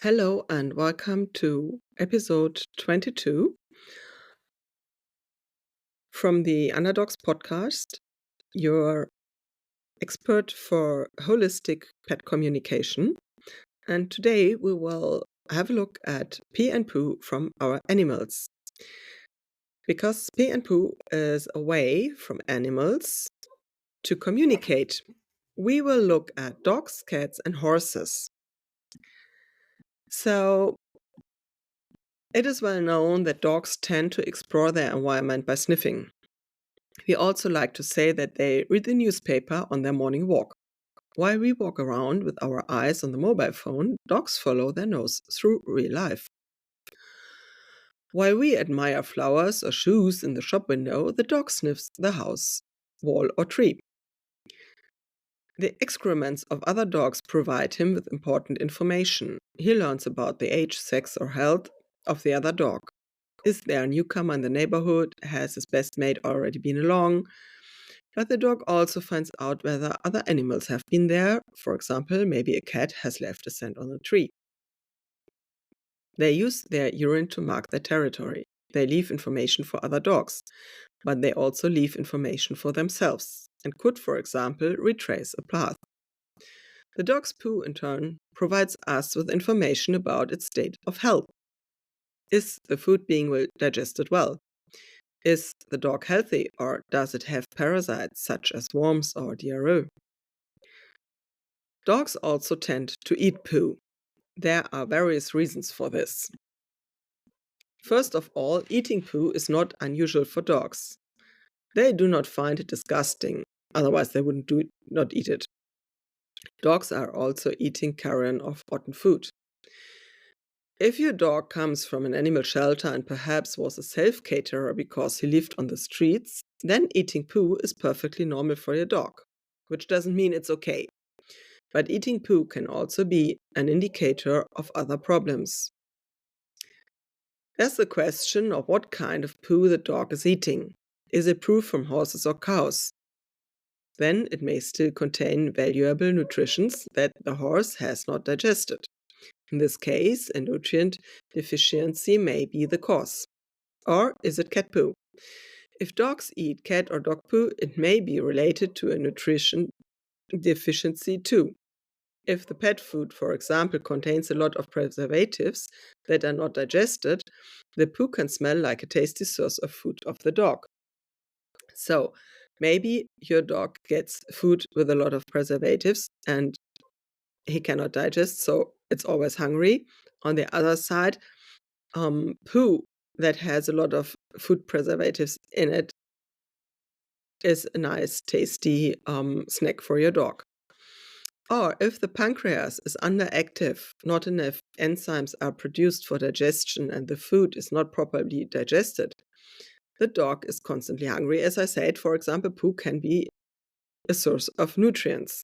Hello and welcome to episode 22 from the Underdogs podcast, your expert for holistic pet communication. And today we will have a look at pee and poo from our animals. Because pee and poo is a way from animals to communicate. We will look at dogs, cats, and horses. So, it is well known that dogs tend to explore their environment by sniffing. We also like to say that they read the newspaper on their morning walk. While we walk around with our eyes on the mobile phone, dogs follow their nose through real life. While we admire flowers or shoes in the shop window, the dog sniffs the house, wall, or tree. The excrements of other dogs provide him with important information. He learns about the age, sex, or health of the other dog. Is there a newcomer in the neighborhood? Has his best mate already been along? But the dog also finds out whether other animals have been there. For example, maybe a cat has left a scent on a tree. They use their urine to mark their territory. They leave information for other dogs, but they also leave information for themselves and could, for example, retrace a path. The dog's poo, in turn, provides us with information about its state of health. Is the food being digested well? Is the dog healthy, or does it have parasites such as worms or diarrhea? Dogs also tend to eat poo. There are various reasons for this. First of all, eating poo is not unusual for dogs. They do not find it disgusting, otherwise they wouldn't not eat it. Dogs are also eating carrion of rotten food. If your dog comes from an animal shelter and perhaps was a self-caterer because he lived on the streets, then eating poo is perfectly normal for your dog, which doesn't mean it's okay. But eating poo can also be an indicator of other problems. There's the question of what kind of poo the dog is eating. Is it poo from horses or cows? Then it may still contain valuable nutrients that the horse has not digested. In this case, a nutrient deficiency may be the cause. Or is it cat poo? If dogs eat cat or dog poo, it may be related to a nutrition deficiency too. If the pet food, for example, contains a lot of preservatives that are not digested, the poo can smell like a tasty source of food of the dog. So maybe your dog gets food with a lot of preservatives and he cannot digest, so it's always hungry. On the other side, poo that has a lot of food preservatives in it is a nice, tasty snack for your dog. Or if the pancreas is underactive, not enough enzymes are produced for digestion, and the food is not properly digested, the dog is constantly hungry. As I said, for example, poo can be a source of nutrients.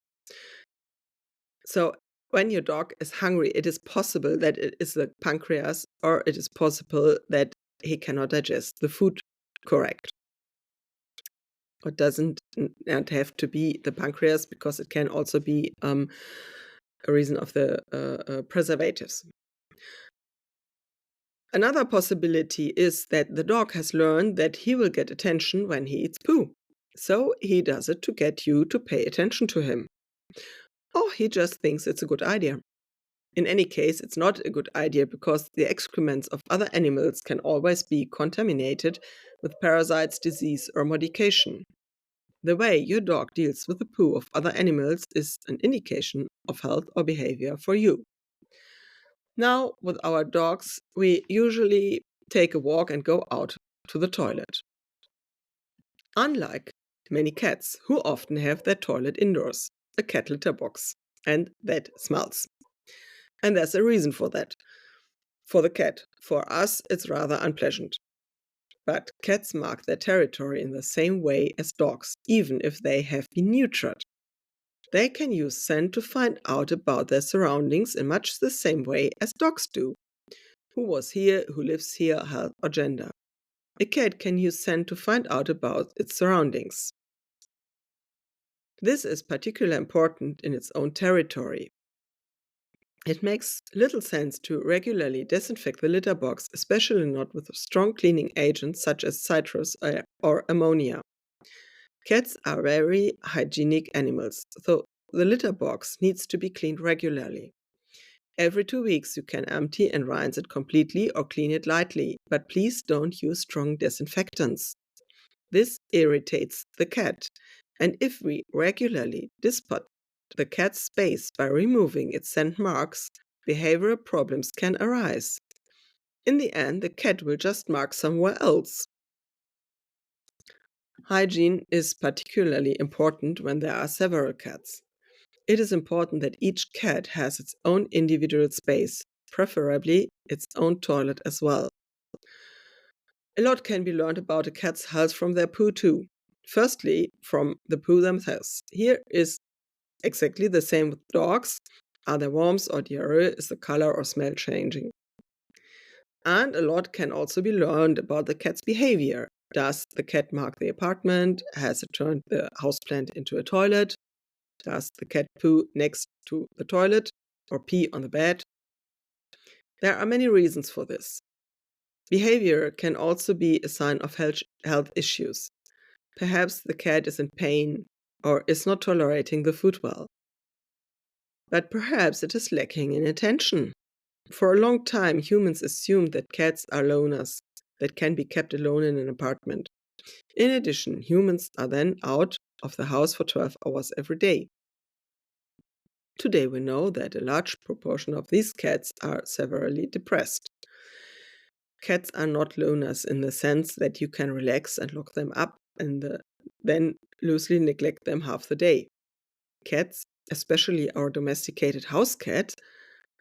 So when your dog is hungry, it is possible that it is the pancreas, or it is possible that he cannot digest the food correct. It doesn't not have to be the pancreas, because it can also be a reason of the preservatives. Another possibility is that the dog has learned that he will get attention when he eats poo. So he does it to get you to pay attention to him. Or he just thinks it's a good idea. In any case, it's not a good idea, because the excrements of other animals can always be contaminated with parasites, disease, or medication. The way your dog deals with the poo of other animals is an indication of health or behavior for you. Now, with our dogs, we usually take a walk and go out to the toilet. Unlike many cats, who often have their toilet indoors, a cat litter box, and that smells. And there's a reason for that. For the cat. For us, it's rather unpleasant. But cats mark their territory in the same way as dogs, even if they have been neutered. They can use scent to find out about their surroundings in much the same way as dogs do. Who was here, who lives here, health or gender. A cat can use scent to find out about its surroundings. This is particularly important in its own territory. It makes little sense to regularly disinfect the litter box, especially not with strong cleaning agents such as citrus or ammonia. Cats are very hygienic animals, so the litter box needs to be cleaned regularly. Every 2 weeks, you can empty and rinse it completely or clean it lightly, but please don't use strong disinfectants. This irritates the cat, and if we regularly disput the cat's space by removing its scent marks, behavioral problems can arise. In the end, the cat will just mark somewhere else. Hygiene is particularly important when there are several cats. It is important that each cat has its own individual space, preferably its own toilet as well. A lot can be learned about a cat's health from their poo too. Firstly, from the poo themselves. Here is exactly the same with dogs. Are there worms or diarrhea? Is the color or smell changing? And a lot can also be learned about the cat's behavior. Does the cat mark the apartment? Has it turned the houseplant into a toilet? Does the cat poo next to the toilet or pee on the bed? There are many reasons for this. Behavior can also be a sign of health issues. Perhaps the cat is in pain or is not tolerating the food well. But perhaps it is lacking in attention. For a long time, humans assumed that cats are loners that can be kept alone in an apartment. In addition, humans are then out of the house for 12 hours every day. Today, we know that a large proportion of these cats are severely depressed. Cats are not loners in the sense that you can relax and lock them up and then loosely neglect them half the day. Cats, especially our domesticated house cat,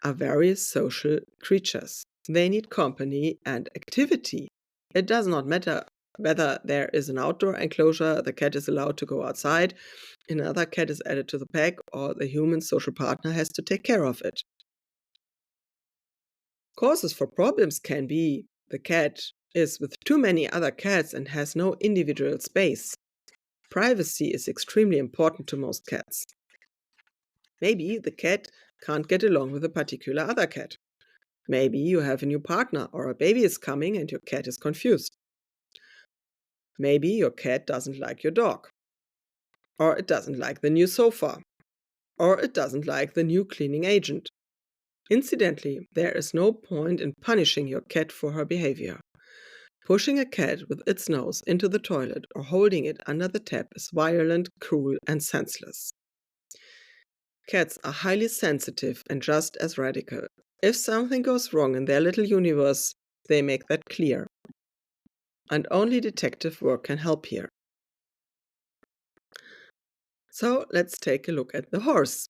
are very social creatures. They need company and activity. It does not matter whether there is an outdoor enclosure, the cat is allowed to go outside, another cat is added to the pack, or the human social partner has to take care of it. Causes for problems can be the cat is with too many other cats and has no individual space. Privacy is extremely important to most cats. Maybe the cat can't get along with a particular other cat. Maybe you have a new partner or a baby is coming and your cat is confused. Maybe your cat doesn't like your dog. Or it doesn't like the new sofa. Or it doesn't like the new cleaning agent. Incidentally, there is no point in punishing your cat for her behavior. Pushing a cat with its nose into the toilet or holding it under the tap is violent, cruel, and senseless. Cats are highly sensitive and just as radical. If something goes wrong in their little universe, they make that clear. And only detective work can help here. So let's take a look at the horse.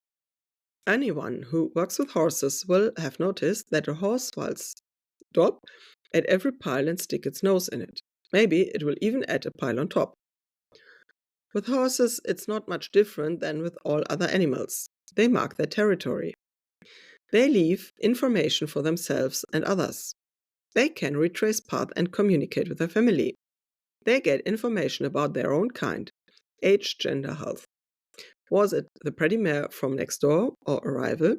Anyone who works with horses will have noticed that a horse will stop at every pile and stick its nose in it. Maybe it will even add a pile on top. With horses, it's not much different than with all other animals. They mark their territory. They leave information for themselves and others. They can retrace path and communicate with their family. They get information about their own kind, age, gender, health. Was it the pretty mare from next door or a rival?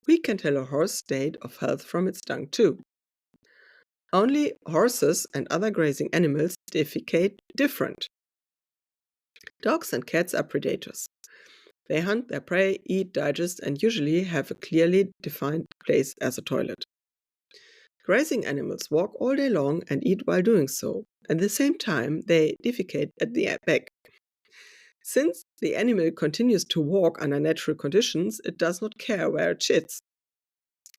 We can tell a horse's state of health from its dung too. Only horses and other grazing animals defecate different. Dogs and cats are predators. They hunt their prey, eat, digest, and usually have a clearly defined place as a toilet. Grazing animals walk all day long and eat while doing so. At the same time, they defecate at the back. Since the animal continues to walk under natural conditions, it does not care where it shits.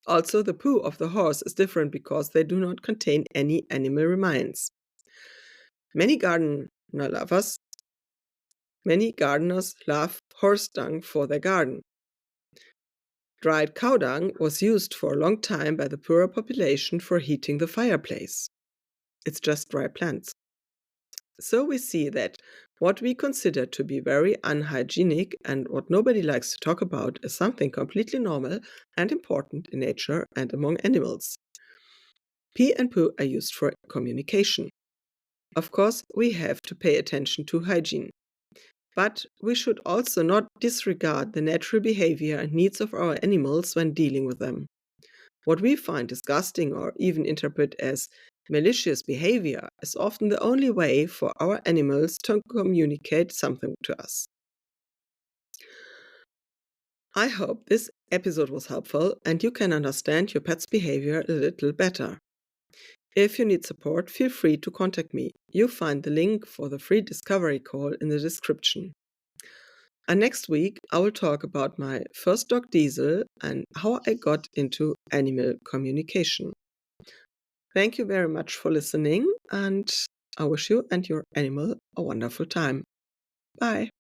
Also, the poo of the horse is different because they do not contain any animal remains. Many gardeners love horse dung for their garden. Dried cow dung was used for a long time by the poorer population for heating the fireplace. It's just dry plants. So we see that what we consider to be very unhygienic and what nobody likes to talk about is something completely normal and important in nature and among animals. Pee and poo are used for communication. Of course, we have to pay attention to hygiene. But we should also not disregard the natural behavior and needs of our animals when dealing with them. What we find disgusting or even interpret as malicious behavior is often the only way for our animals to communicate something to us. I hope this episode was helpful and you can understand your pet's behavior a little better. If you need support, feel free to contact me. You'll find the link for the free discovery call in the description. And next week, I will talk about my first dog Diesel and how I got into animal communication. Thank you very much for listening, and I wish you and your animal a wonderful time. Bye.